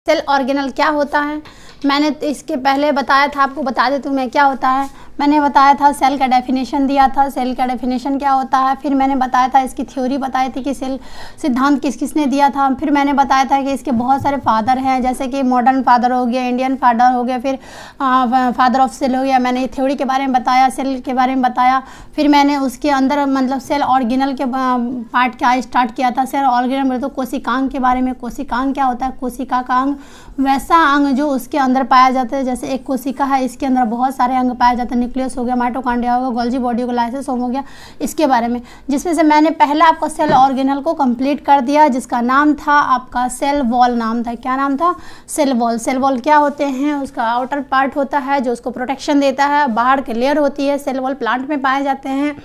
Cell organelle क्या होता है, मैंने इसके पहले बताया था, आपको बता देती हूँ मैं क्या होता है। मैंने बताया था सेल का डेफिनेशन दिया था, सेल का डेफिनेशन क्या होता है। फिर मैंने बताया था इसकी थ्योरी बताई थी कि सेल सिद्धांत किस किसने दिया था। फिर मैंने बताया था कि इसके बहुत सारे फादर हैं, जैसे कि मॉडर्न फादर हो गया, इंडियन फादर हो गया, फिर फादर ऑफ सेल हो गया। मैंने थ्योरी के बारे में बताया, सेल के बारे में बताया। फिर मैंने उसके अंदर मतलब सेल ऑर्गेनल के पार्ट क्या स्टार्ट किया था। सेल ऑर्गेनल बोले तो कोशिकांग के बारे में। कोशिकांग क्या होता है, कोशिका का अंग वैसा अंग जो उसके अंदर पाया जाता है। जैसे एक कोशिका है, इसके अंदर बहुत सारे अंग पाए जाते हैं, न्यूक्लियस हो गया, माइटोकॉन्ड्रिया हो गया, गोल्जी बॉडी हो गया, लाइसोसोम हो गया, इसके बारे में। जिसमें से मैंने पहला आपका सेल ऑर्गेनल को कंप्लीट कर दिया, जिसका नाम था आपका सेल वॉल नाम था। क्या नाम था, सेल वॉल। सेल वॉल क्या होते हैं, उसका आउटर पार्ट होता है जो उसको प्रोटेक्शन देता है, बाहर की लेयर होती है। सेल वॉल प्लांट में पाए जाते हैं।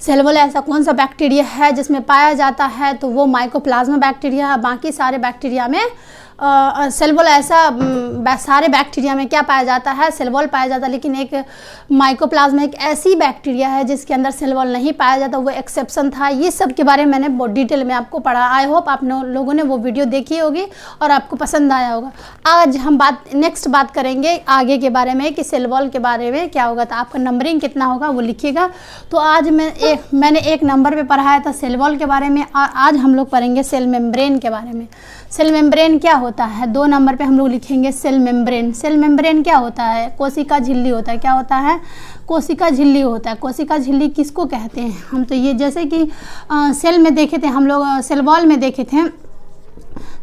सेल वॉल ऐसा कौन सा बैक्टीरिया है जिसमें पाया जाता है, तो वो माइकोप्लाज्मा बैक्टीरिया है। बाकी सारे बैक्टीरिया में सेल वॉल ऐसा सारे बैक्टीरिया में क्या पाया जाता है, सेल वॉल पाया जाता है। लेकिन एक माइकोप्लाज्मा एक ऐसी बैक्टीरिया है जिसके अंदर सेल वॉल नहीं पाया जाता, वो एक्सेप्शन था। ये सब के बारे में मैंने बहुत डिटेल में आपको पढ़ा। आई होप आप लोगों ने वो वीडियो देखी होगी और आपको पसंद आया होगा। आज हम नेक्स्ट बात करेंगे आगे के बारे में कि सेल वॉल के बारे में क्या होगा। तो आपका नंबरिंग कितना होगा वो लिखिएगा। तो आज मैंने एक नंबर पे पढ़ाया था सेल वॉल के बारे में, और आज हम लोग पढ़ेंगे सेल मेम्ब्रेन के बारे में। सेल मेम्ब्रेन क्या होता है, 2 नंबर पे हम लोग लिखेंगे सेल मेम्ब्रेन। सेल मेम्ब्रेन क्या होता है, कोशिका झिल्ली होता है। क्या होता है, कोशिका झिल्ली होता है। कोशिका झिल्ली किसको कहते हैं, हम तो ये जैसे कि सेल में देखे थे हम लोग, सेल वॉल में देखे थे,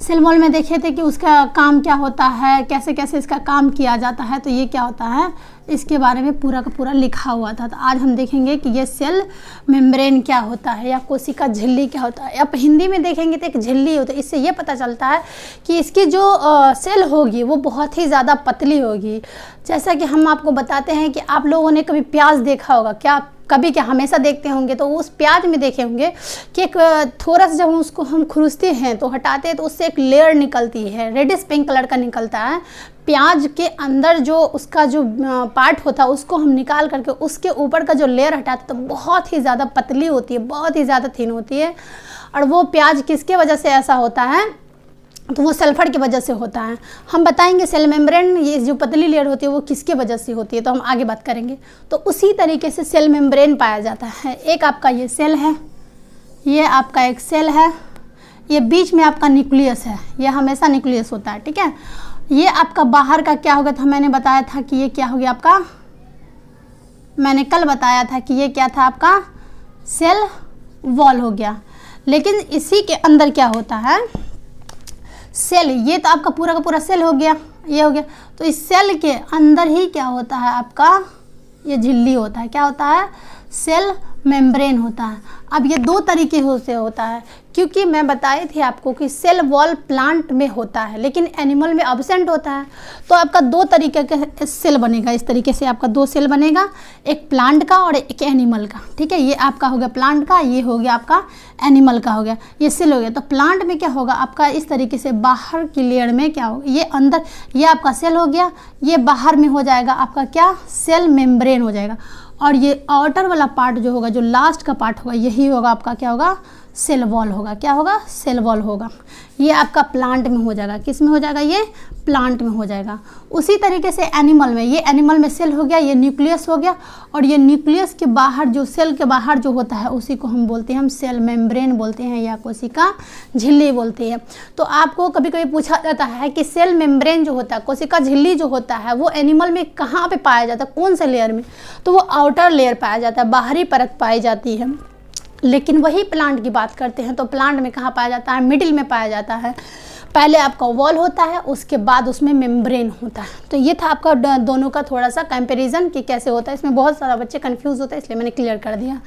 सेल वॉल में देखे थे कि उसका काम क्या होता है, कैसे कैसे इसका काम किया जाता है। तो ये क्या होता है, इसके बारे में पूरा का पूरा लिखा हुआ था। तो आज हम देखेंगे कि ये सेल मेम्ब्रेन क्या होता है या कोशिका झिल्ली क्या होता है। अब हिंदी में देखेंगे तो एक झिल्ली होती है। इससे ये पता चलता है कि इसकी जो सेल होगी वो बहुत ही ज़्यादा पतली होगी। जैसा कि हम आपको बताते हैं कि आप लोगों ने कभी प्याज देखा होगा, क्या कभी क्या हमेशा देखते होंगे, तो उस प्याज में देखे होंगे कि एक थोड़ा सा जब उसको हम खुरसते हैं तो हटाते हैं तो उससे एक लेयर निकलती है, रेडिश पिंक कलर का निकलता है। प्याज के अंदर जो उसका जो पार्ट होता है उसको हम निकाल करके उसके ऊपर का जो लेयर हटाते तो बहुत ही ज़्यादा पतली होती है, बहुत ही ज़्यादा थिन होती है। और वो प्याज किसके वजह से ऐसा होता है, तो वो सल्फर की वजह से होता है। हम बताएंगे सेल मेम्ब्रेन ये जो पतली लेयर होती है वो किसके वजह से होती है, तो हम आगे बात करेंगे। तो उसी तरीके से सेल मेम्ब्रेन पाया जाता है। एक आपका ये सेल है, ये आपका एक सेल है, ये बीच में आपका न्यूक्लियस है, ये हमेशा न्यूक्लियस होता है, ठीक है। ये आपका बाहर का क्या होगा, था मैंने बताया था कि ये क्या हो गया आपका, मैंने कल बताया था कि ये क्या था आपका सेल वॉल हो गया। लेकिन इसी के अंदर क्या होता है, सेल, ये तो आपका पूरा का पूरा सेल हो गया, ये हो गया। तो इस सेल के अंदर ही क्या होता है आपका, ये झिल्ली होता है। क्या होता है, सेल मेम्ब्रेन होता है। अब ये 2 तरीके से होता है, क्योंकि मैं बताई थी आपको कि सेल वॉल प्लांट में होता है लेकिन एनिमल में एब्सेंट होता है। तो आपका 2 तरीके का सेल बनेगा, इस तरीके से आपका 2 सेल बनेगा, एक प्लांट का और एक एनिमल का, ठीक है। ये आपका हो गया प्लांट का, ये हो गया आपका एनिमल का हो गया, ये सेल हो गया। तो प्लांट में क्या होगा आपका, इस तरीके से बाहर की लेयर में क्या होगा, ये अंदर ये आपका सेल हो गया, ये बाहर में हो जाएगा आपका क्या, सेल मेम्ब्रेन हो जाएगा। और ये आउटर वाला पार्ट जो होगा, जो लास्ट का पार्ट होगा, यही होगा आपका क्या होगा, सेल वॉल होगा। क्या होगा, सेल वॉल होगा। ये आपका प्लांट में हो जाएगा, किस में हो जाएगा, ये प्लांट में हो जाएगा। उसी तरीके से एनिमल में, ये एनिमल में सेल हो गया, ये न्यूक्लियस हो गया। और ये न्यूक्लियस के बाहर जो सेल के बाहर जो होता है उसी को हम बोलते हैं, हम सेल मेम्ब्रेन बोलते हैं या कोशिका झिल्ली बोलते हैं। तो आपको कभी कभी पूछा जाता है कि सेल मेम्ब्रेन जो होता है, कोशिका झिल्ली जो होता है, वो एनिमल में कहाँ पे पाया जाता है, कौन से लेयर में, तो वो आउटर लेयर पाया जाता है, बाहरी परत पाई जाती है। लेकिन वही प्लांट की बात करते हैं तो प्लांट में कहाँ पाया जाता है, मिडिल में पाया जाता है। पहले आपका वॉल होता है, उसके बाद उसमें मेम्ब्रेन होता है। तो ये था आपका दोनों का थोड़ा सा कंपैरिजन कि कैसे होता है। इसमें बहुत सारा बच्चे कंफ्यूज होते हैं, इसलिए मैंने क्लियर कर दिया।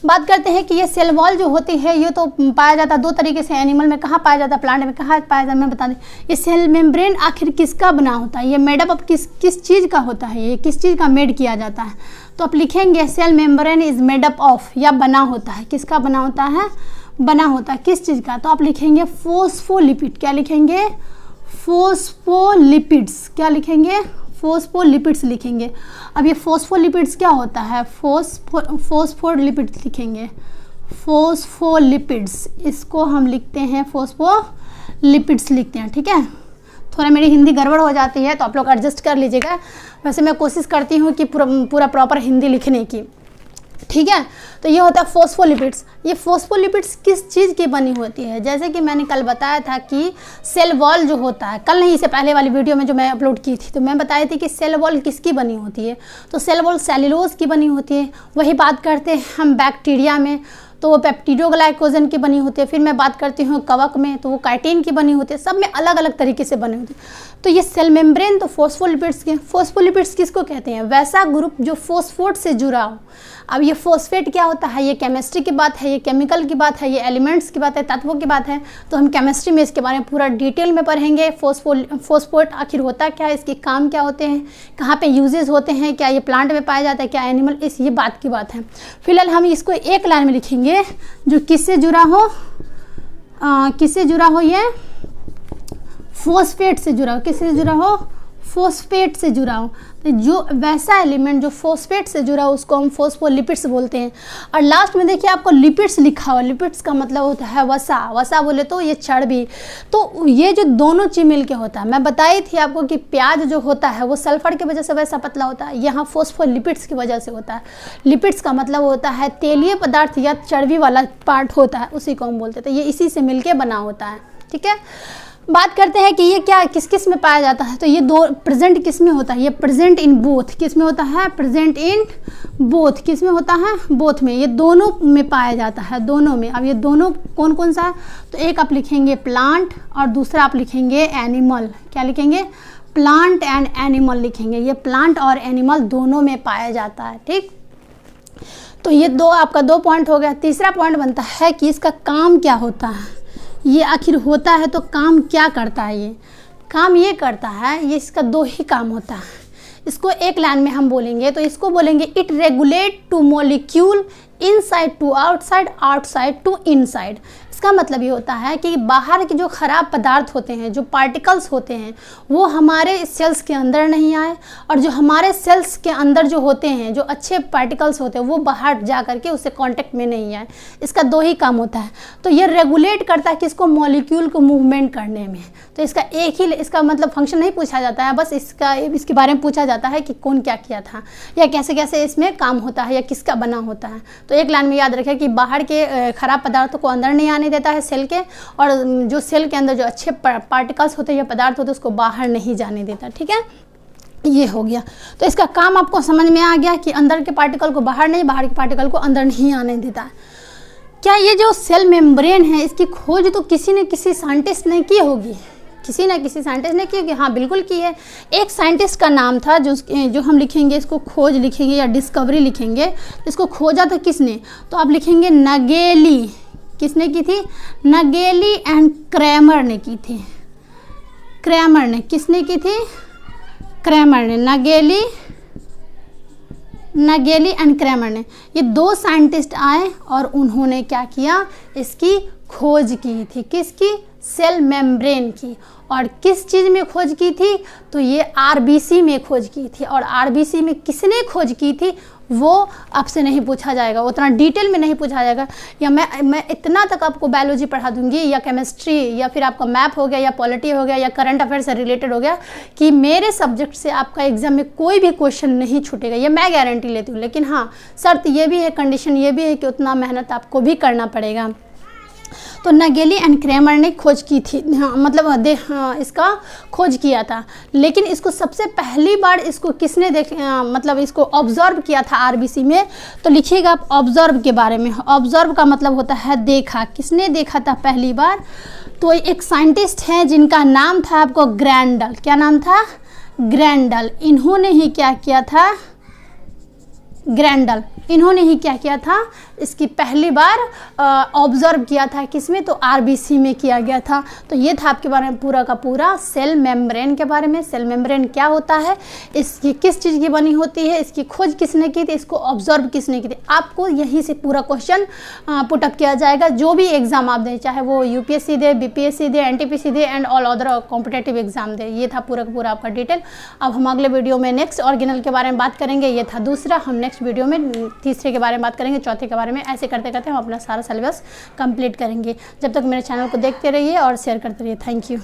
बात करते हैं कि ये सेल वॉल जो होती है ये तो पाया जाता है 2 तरीके से, एनिमल में कहाँ पाया जाता है, प्लांट में कहाँ पाया जाता है, मैं बता दें। ये सेल मेम्ब्रेन आखिर किसका बना होता है, ये मेडअप ऑफ किस चीज़ का होता है, ये किस चीज़ का मेड किया जाता है। तो आप लिखेंगे cell membrane is made up of, या बना होता है, किसका बना होता है, बना होता है किस चीज़ का। तो आप लिखेंगे फोस्फोलिपिड। क्या लिखेंगे, फोस्फोलिपिड्स। क्या लिखेंगे, फोस्फोलिपिड्स लिखेंगे। अब ये फोस्फोलिपिड्स क्या होता है, फोस्फोलिपिड्स लिखेंगे, फोस्फोलिपिड्स, इसको हम लिखते हैं फोस्फोलिपिड्स लिखते हैं, ठीक है। थोड़ा मेरी हिंदी गड़बड़ हो जाती है तो आप लोग एडजस्ट कर लीजिएगा। वैसे मैं कोशिश करती हूँ कि पूरा प्रॉपर हिंदी लिखने की, ठीक है। तो ये होता है फॉस्फोलिपिड्स। ये फॉस्फोलिपिड्स किस चीज़ की बनी होती है? जैसे कि मैंने कल बताया था कि सेल वॉल जो होता है, कल नहीं, इससे पहले वाली वीडियो में जो मैं अपलोड की थी, तो मैं बताई थी कि सेल वॉल किसकी बनी होती है। तो सेल वॉल सेल्यूलोज की बनी होती है। वही बात करते हैं हम बैक्टीरिया में, तो वो पेप्टिडोग्लाइकोजन की बनी होती है। फिर मैं बात करती हूँ कवक में, तो वो काइटिन की बनी होती है। सब में अलग अलग तरीके से बनी होती है। तो ये सेल मेम्ब्रेन तो फॉस्फोलिपिड्स के। फॉस्फोलिपिड्स किसको कहते हैं? वैसा ग्रुप जो फॉस्फेट से जुड़ा हो। अब ये फॉस्फेट क्या होता है? ये केमिस्ट्री की बात है, ये केमिकल की बात है, ये एलिमेंट्स की बात है, तत्वों की बात है। तो हम केमिस्ट्री में इसके बारे में पूरा डिटेल में पढ़ेंगे। फॉस्फेट आखिर होता क्या है, इसके काम क्या होते हैं, कहाँ पे यूजेस होते हैं, क्या ये प्लांट में पाया जाता है, क्या एनिमल, इस ये बात की बात है। फिलहाल हम इसको एक लाइन में लिखेंगे जो किससे जुड़ा हो, किससे जुड़ा हो? ये फॉस्फेट से जुड़ा हो। किससे जुड़ा हो? फॉस्फेट से जुड़ा हो। तो जो वैसा एलिमेंट जो फॉस्फेट से जुड़ा हो उसको हम फॉस्फोलिपिड्स बोलते हैं। और लास्ट में देखिए आपको लिपिड्स लिखा हुआ। लिपिड्स का मतलब होता है वसा। वसा बोले तो ये चर्बी। तो ये जो दोनों चीज मिल के होता है, मैं बताई थी आपको कि प्याज जो होता है वो सल्फर की वजह से वैसा पतला होता है, यहाँ फॉस्फोलिपिड्स की वजह से होता है। लिपिड्स का मतलब होता है तेलीय पदार्थ या चर्बी वाला पार्ट होता है, उसी को हम बोलते हैं। तो ये इसी से मिलके बना होता है, ठीक है। बात करते हैं कि ये क्या किस किस में पाया जाता है। तो ये दो प्रेजेंट किस में होता है? ये प्रेजेंट इन बोथ। किस में होता है? Present in both. किस में होता है? बोथ में। ये दोनों में पाया जाता है, दोनों में। अब ये दोनों कौन कौन सा है? तो एक आप लिखेंगे प्लांट और दूसरा आप लिखेंगे एनिमल। क्या लिखेंगे? प्लांट एंड एनिमल लिखेंगे। ये प्लांट और एनिमल दोनों में पाया जाता है, ठीक। तो ये आपका 2 पॉइंट हो गया। तीसरा पॉइंट बनता है कि इसका काम क्या होता है। ये आखिर होता है तो काम क्या करता है? ये काम ये करता है, ये इसका 2 ही काम होता है। इसको एक लाइन में हम बोलेंगे तो इसको बोलेंगे it regulate to molecule inside to outside, outside to inside. इसका मतलब ये होता है कि बाहर के जो खराब पदार्थ होते हैं, जो पार्टिकल्स होते हैं, वो हमारे सेल्स के अंदर नहीं आए, और जो हमारे सेल्स के अंदर जो होते हैं, जो अच्छे पार्टिकल्स होते हैं, वो बाहर जा करके उससे कांटेक्ट में नहीं आए। इसका 2 ही काम होता है। तो ये रेगुलेट करता है किसको? मॉलिक्यूल को मूवमेंट करने में। तो इसका एक ही, इसका मतलब फंक्शन नहीं पूछा जाता है, बस इसके बारे में पूछा जाता है कि कौन क्या किया था या कैसे कैसे इसमें काम होता है या किसका बना होता है। तो एक लाइन में याद रखें कि बाहर के खराब पदार्थों को अंदर नहीं आने देता है सेल के, और जो सेल के अंदर जो अच्छे पार्टिकल्स होते हैं या पदार्थ होते हैं उसको बाहर नहीं जाने देता, ठीक है। ये हो गया। तो इसका काम आपको समझ में आ गया कि अंदर के पार्टिकल को बाहर नहीं, बाहर के पार्टिकल को अंदर नहीं आने देता है। क्या ये जो सेल मेम्ब्रेन है इसकी खोज तो किसी न किसी साइंटिस्ट ने की होगी, किसी न किसी साइंटिस्ट ने की होगी। हाँ बिल्कुल की है। एक साइंटिस्ट का नाम था जो हम लिखेंगे, इसको खोज लिखेंगे या डिस्कवरी लिखेंगे। इसको खोजा था किसने? तो आप लिखेंगे नगेली। किसने की थी? नगेली एंड क्रैमर ने की थी। क्रैमर ने, किसने की थी? क्रैमर ने। नगेली एंड क्रैमर ने, ये 2 साइंटिस्ट आए और उन्होंने क्या किया? इसकी खोज की थी। किसकी? सेल मेम्ब्रेन की। और किस चीज़ में खोज की थी? तो ये आरबीसी में खोज की थी। और आरबीसी में किसने खोज की थी वो आपसे नहीं पूछा जाएगा, उतना डिटेल में नहीं पूछा जाएगा। या मैं इतना तक आपको बायोलॉजी पढ़ा दूंगी या केमिस्ट्री या फिर आपका मैप हो गया या पॉलिटी हो गया या करंट अफेयर से रिलेटेड हो गया कि मेरे सब्जेक्ट से आपका एग्जाम में कोई भी क्वेश्चन नहीं छूटेगा, ये मैं गारंटी लेती हूँ। लेकिन हाँ, शर्त ये भी है, कंडीशन ये भी है कि उतना मेहनत आपको भी करना पड़ेगा। तो नगेली एंड क्रैमर ने खोज की थी, मतलब इसका खोज किया था। लेकिन इसको सबसे पहली बार इसको किसने मतलब इसको ऑब्जर्व किया था आरबीसी में? तो लिखिएगा आप ऑब्जर्व के बारे में। ऑब्जर्व का मतलब होता है देखा। किसने देखा था पहली बार? तो एक साइंटिस्ट है जिनका नाम था आपको ग्रैंडल। क्या नाम था? ग्रैंडल। इन्होंने ही क्या किया था? ग्रैंडल, इन्होंने ही क्या किया था? इसकी पहली बार ऑब्जर्व किया था। किसमें? तो आरबीसी में किया गया था। तो ये था आपके बारे में पूरा का पूरा सेल मेम्ब्रेन के बारे में। सेल मेम्ब्रेन क्या होता है, इसकी किस चीज़ की बनी होती है, इसकी खोज किसने की थी, इसको ऑब्जर्व किसने की थी। आपको यहीं से पूरा क्वेश्चन पुटअप किया जाएगा। जो भी एग्जाम आप दें, चाहे वो यूपीएससी दे, बीपीएससी दे, एनटीपीसी दे and all other competitive exam दे। ये था पूरा का पूरा आपका डिटेल। अब हम अगले वीडियो में नेक्स्ट ऑर्गेनल के बारे में बात करेंगे। ये था दूसरा। हम नेक्स्ट वीडियो में तीसरे के बारे में बात करेंगे, चौथे के बारे में। ऐसे करते करते हम अपना सारा सिलेबस कंप्लीट करेंगे। जब तक मेरे चैनल को देखते रहिए और शेयर करते रहिए। Thank you.